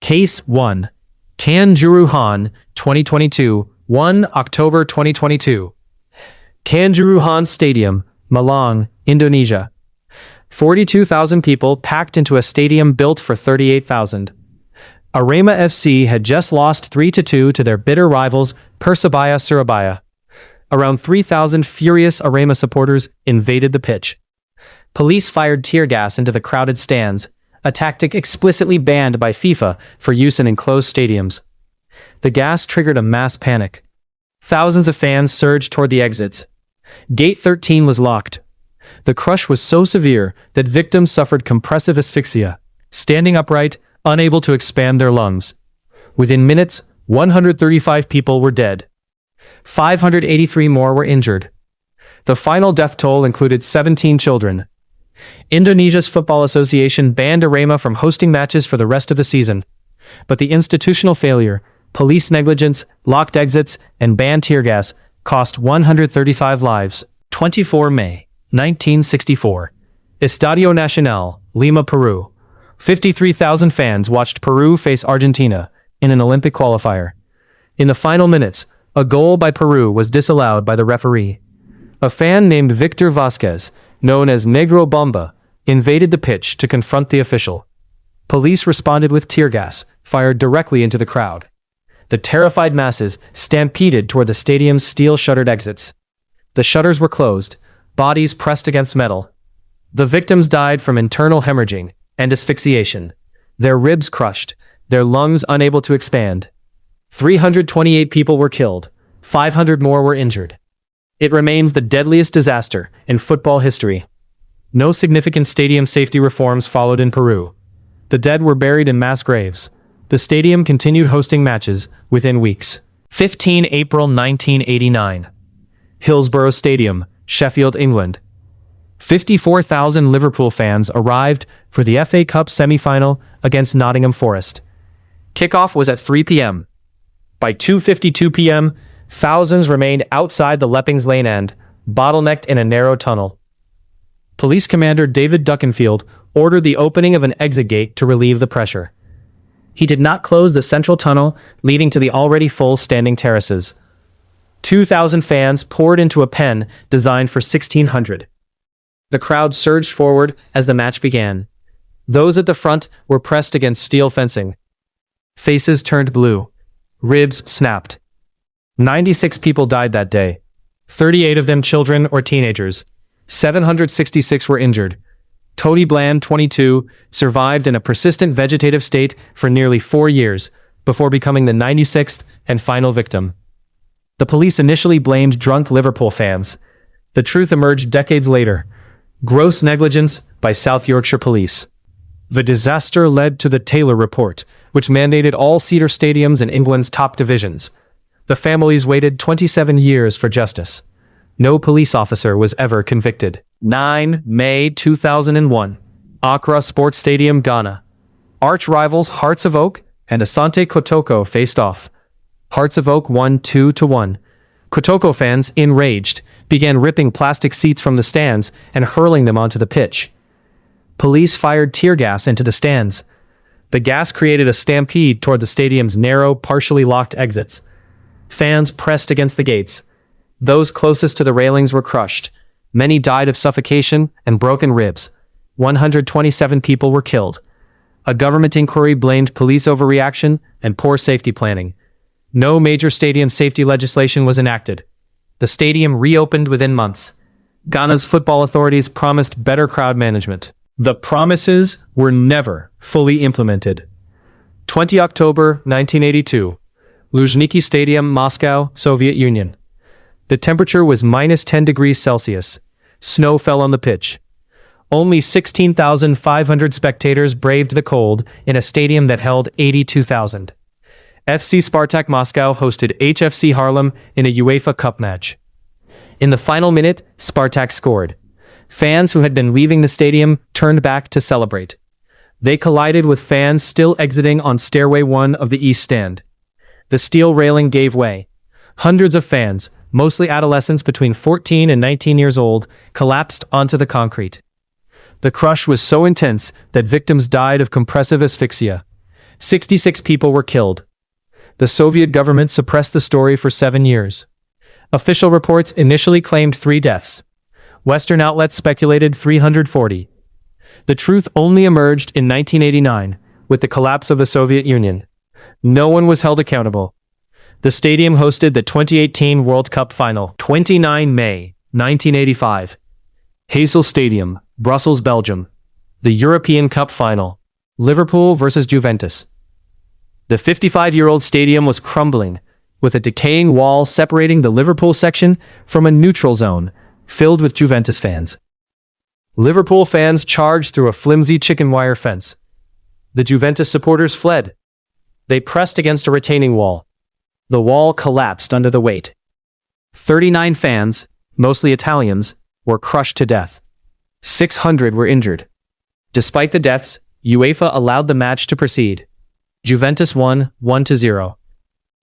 Case 1. Kanjuruhan, 2022, 1 October 2022. Kanjuruhan Stadium, Malang, Indonesia. 42,000 people packed into a stadium built for 38,000. Arema FC had just lost 3-2 to their bitter rivals Persebaya Surabaya. Around 3,000 furious Arema supporters invaded the pitch. Police fired tear gas into the crowded stands, a tactic explicitly banned by FIFA for use in enclosed stadiums. The gas triggered a mass panic. Thousands of fans surged toward the exits. Gate 13 was locked. The crush was so severe that victims suffered compressive asphyxia, standing upright, unable to expand their lungs. Within minutes, 135 people were dead. 583 more were injured. The final death toll included 17 children. Indonesia's Football Association banned Arema from hosting matches for the rest of the season. But the institutional failure, police negligence, locked exits, and banned tear gas cost 135 lives. 24 May 1964. Estadio Nacional, Lima, Peru. 53,000 fans watched Peru face Argentina in an Olympic qualifier. In the final minutes, a goal by Peru was disallowed by the referee. A fan named Victor Vasquez, known as Negro Bomba, invaded the pitch to confront the official. Police responded with tear gas, fired directly into the crowd. The terrified masses stampeded toward the stadium's steel-shuttered exits. The shutters were closed, bodies pressed against metal. The victims died from internal hemorrhaging and asphyxiation, their ribs crushed, their lungs unable to expand. 328 people were killed, 500 more were injured. It remains the deadliest disaster in football history. No significant stadium safety reforms followed in Peru. The dead were buried in mass graves. The stadium continued hosting matches within weeks. 15 April 1989. Hillsborough Stadium, Sheffield, England. 54,000 Liverpool fans arrived for the FA Cup semi-final against Nottingham Forest. Kickoff was at 3 p.m. By 2:52 p.m., thousands remained outside the Leppings Lane end, bottlenecked in a narrow tunnel. Police Commander David Duckenfield ordered the opening of an exit gate to relieve the pressure. He did not close the central tunnel leading to the already full standing terraces. 2,000 fans poured into a pen designed for 1,600. The crowd surged forward as the match began. Those at the front were pressed against steel fencing. Faces turned blue. Ribs snapped. 96 people died that day. 38 of them children or teenagers. 766 were injured. Tony Bland, 22, survived in a persistent vegetative state for nearly 4 years before becoming the 96th and final victim. The police initially blamed drunk Liverpool fans. The truth emerged decades later. Gross negligence by South Yorkshire Police. The disaster led to the Taylor Report, which mandated all Cedar stadiums in England's top divisions. The families waited 27 years for justice. No police officer was ever convicted. 9 May 2001. Accra Sports Stadium, Ghana. Arch rivals Hearts of Oak and Asante Kotoko faced off. Hearts of Oak won 2-1. Kotoko fans, enraged, began ripping plastic seats from the stands and hurling them onto the pitch. Police fired tear gas into the stands. The gas created a stampede toward the stadium's narrow, partially locked exits. Fans pressed against the gates. Those closest to the railings were crushed. Many died of suffocation and broken ribs. 127 people were killed. A government inquiry blamed police overreaction and poor safety planning. No major stadium safety legislation was enacted. The stadium reopened within months. Ghana's football authorities promised better crowd management. The promises were never fully implemented. 20 October 1982. Luzhniki Stadium, Moscow, Soviet Union. The temperature was -10 degrees Celsius. Snow fell on the pitch. Only 16,500 spectators braved the cold in a stadium that held 82,000. FC Spartak Moscow hosted HFC Harlem in a UEFA Cup match. In the final minute, Spartak scored. Fans who had been leaving the stadium turned back to celebrate. They collided with fans still exiting on Stairway 1 of the East Stand. The steel railing gave way. Hundreds of fans, mostly adolescents between 14 and 19 years old, collapsed onto the concrete. The crush was so intense that victims died of compressive asphyxia. 66 people were killed. The Soviet government suppressed the story for 7 years. Official reports initially claimed 3 deaths. Western outlets speculated 340. The truth only emerged in 1989, with the collapse of the Soviet Union. No one was held accountable. The stadium hosted the 2018 World Cup final, 29 May 1985. Heysel Stadium, Brussels, Belgium. The European Cup final, Liverpool versus Juventus. The 55-year-old stadium was crumbling, with a decaying wall separating the Liverpool section from a neutral zone, filled with Juventus fans. Liverpool fans charged through a flimsy chicken wire fence. The Juventus supporters fled. They pressed against a retaining wall. The wall collapsed under the weight. 39 fans, mostly Italians, were crushed to death. 600 were injured. Despite the deaths, UEFA allowed the match to proceed. Juventus won 1-0.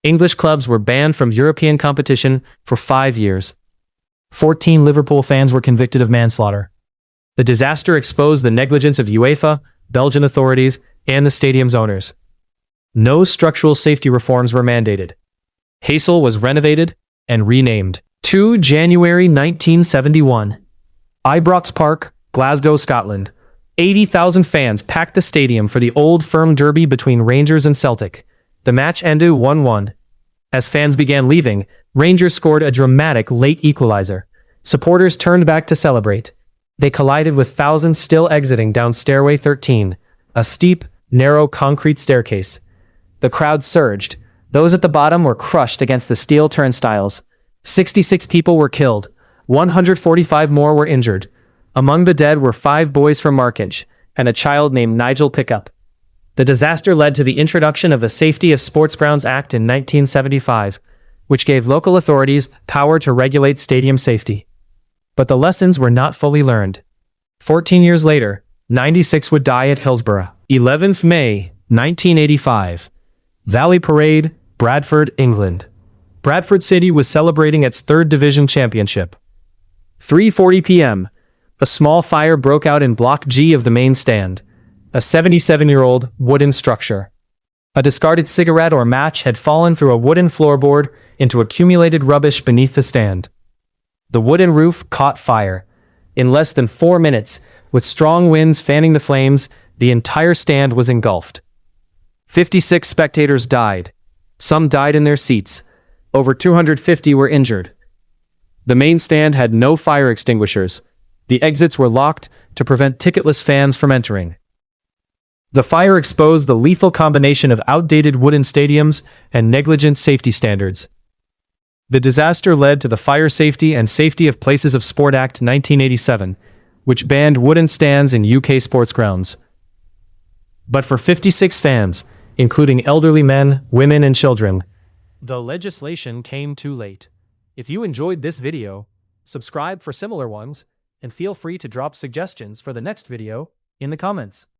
English clubs were banned from European competition for 5 years. 14 Liverpool fans were convicted of manslaughter. The disaster exposed the negligence of UEFA, Belgian authorities, and the stadium's owners. No structural safety reforms were mandated. Heysel was renovated and renamed. 2 January 1971. Ibrox Park, Glasgow, Scotland. 80,000 fans packed the stadium for the Old Firm derby between Rangers and Celtic. The match ended 1-1. As fans began leaving, Rangers scored a dramatic late equalizer. Supporters turned back to celebrate. They collided with thousands still exiting down Stairway 13, a steep, narrow concrete staircase. The crowd surged. Those at the bottom were crushed against the steel turnstiles. 66 people were killed. 145 more were injured. Among the dead were 5 boys from Markinch and a child named Nigel Pickup. The disaster led to the introduction of the Safety of Sports Grounds Act in 1975, which gave local authorities power to regulate stadium safety. But the lessons were not fully learned. 14 years later, 96 would die at Hillsborough. 11th May, 1985. Valley Parade, Bradford, England. Bradford City was celebrating its 3rd Division championship. 3:40 p.m., a small fire broke out in Block G of the main stand, a 77-year-old wooden structure. A discarded cigarette or match had fallen through a wooden floorboard into accumulated rubbish beneath the stand. The wooden roof caught fire. In less than 4 minutes, with strong winds fanning the flames, the entire stand was engulfed. 56 spectators died. Some died in their seats. Over 250 were injured. The main stand had no fire extinguishers. The exits were locked to prevent ticketless fans from entering. The fire exposed the lethal combination of outdated wooden stadiums and negligent safety standards. The disaster led to the Fire Safety and Safety of Places of Sport Act 1987, which banned wooden stands in UK sports grounds. But for 56 fans, including elderly men, women, and children, the legislation came too late. If you enjoyed this video, subscribe for similar ones, and feel free to drop suggestions for the next video in the comments.